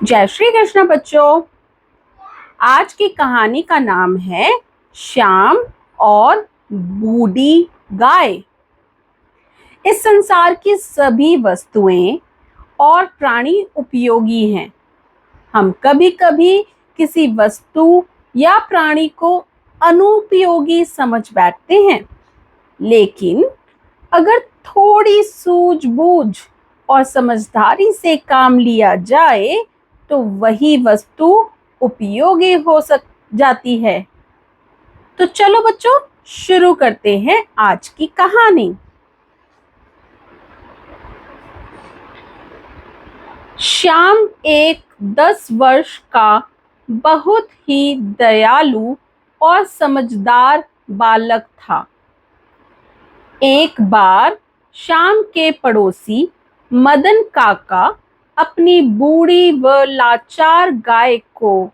जय श्री कृष्ण बच्चों। आज की कहानी का नाम है श्याम और बूढ़ी गाय। इस संसार की सभी वस्तुएं और प्राणी उपयोगी हैं। हम कभी कभी किसी वस्तु या प्राणी को अनुपयोगी समझ बैठते हैं, लेकिन अगर थोड़ी सूझबूझ और समझदारी से काम लिया जाए तो वही वस्तु उपयोगी हो जाती है। तो चलो बच्चों, शुरू करते हैं आज की कहानी। श्याम एक 10 वर्ष का बहुत ही दयालु और समझदार बालक था। एक बार श्याम के पड़ोसी मदन काका अपनी बूढ़ी व लाचार गाय को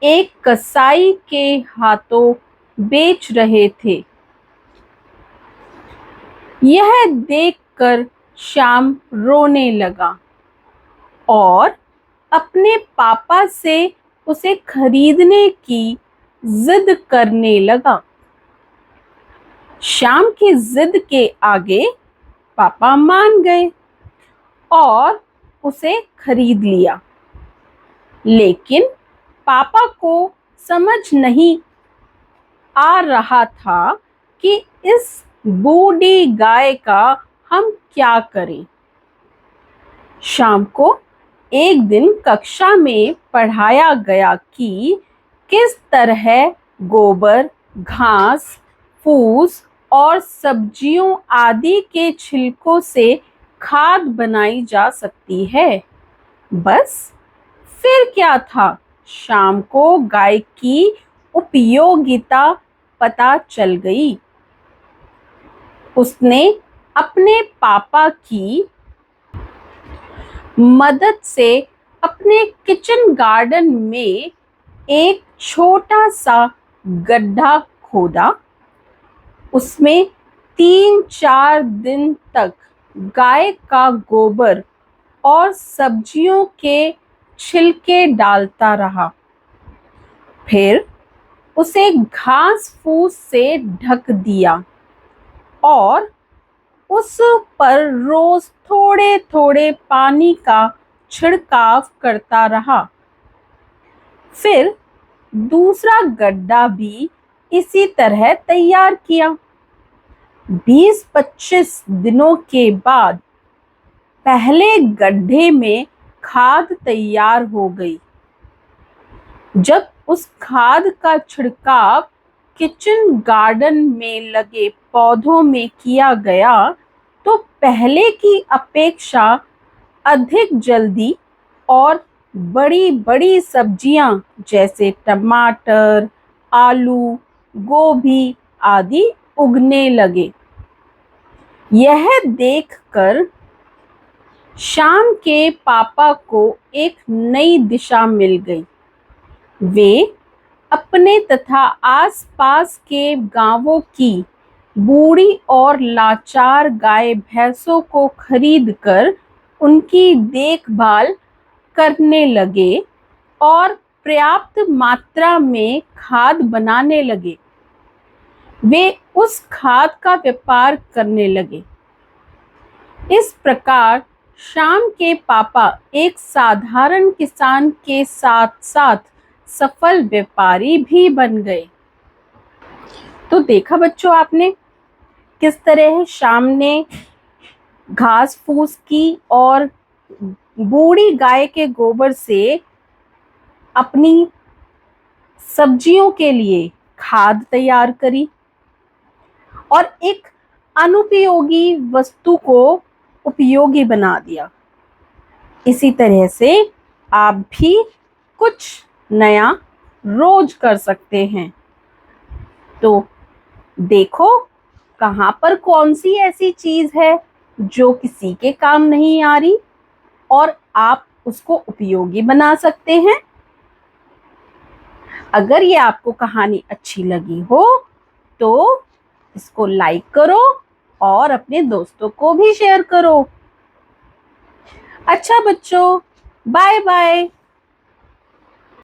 एक कसाई के हाथों बेच रहे थे। यह देखकर श्याम रोने लगा और अपने पापा से उसे खरीदने की जिद करने लगा। श्याम की जिद के आगे पापा मान गए और उसे खरीद लिया, लेकिन पापा को समझ नहीं आ रहा था कि इस बूढ़ी गाय का हम क्या करें। शाम को एक दिन कक्षा में पढ़ाया गया कि किस तरह गोबर, घास, फूस और सब्जियों आदि के छिलकों से खाद बनाई जा सकती है। बस फिर क्या था, शाम को गाय की उपयोगिता पता चल गई। उसने अपने पापा की मदद से अपने किचन गार्डन में एक छोटा सा गड्ढा खोदा। उसमें 3-4 दिन तक गाय का गोबर और सब्जियों के छिलके डालता रहा। फिर उसे घास फूस से ढक दिया और उस पर रोज थोड़े थोड़े पानी का छिड़काव करता रहा। फिर दूसरा गड्ढा भी इसी तरह तैयार किया। 20-25 दिनों के बाद पहले गड्ढे में खाद तैयार हो गई। जब उस खाद का छिड़काव किचन गार्डन में लगे पौधों में किया गया तो पहले की अपेक्षा अधिक जल्दी और बड़ी बड़ी सब्जियां जैसे टमाटर, आलू, गोभी आदि उगने लगे। यह देखकर श्याम के पापा को एक नई दिशा मिल गई। वे अपने तथा आसपास के गांवों की बूढ़ी और लाचार गाय भैंसों को खरीदकर उनकी देखभाल करने लगे और पर्याप्त मात्रा में खाद बनाने लगे। वे उस खाद का व्यापार करने लगे। इस प्रकार श्याम के पापा एक साधारण किसान के साथ साथ सफल व्यापारी भी बन गए। तो देखा बच्चों आपने किस तरह श्याम ने घास फूस की और बूढ़ी गाय के गोबर से अपनी सब्जियों के लिए खाद तैयार करी और एक अनुपयोगी वस्तु को उपयोगी बना दिया। इसी तरह से आप भी कुछ नया रोज कर सकते हैं। तो देखो कहां पर कौन सी ऐसी चीज है जो किसी के काम नहीं आ रही और आप उसको उपयोगी बना सकते हैं। अगर ये आपको कहानी अच्छी लगी हो तो इसको लाइक करो और अपने दोस्तों को भी शेयर करो। अच्छा बच्चों, बाय बाय।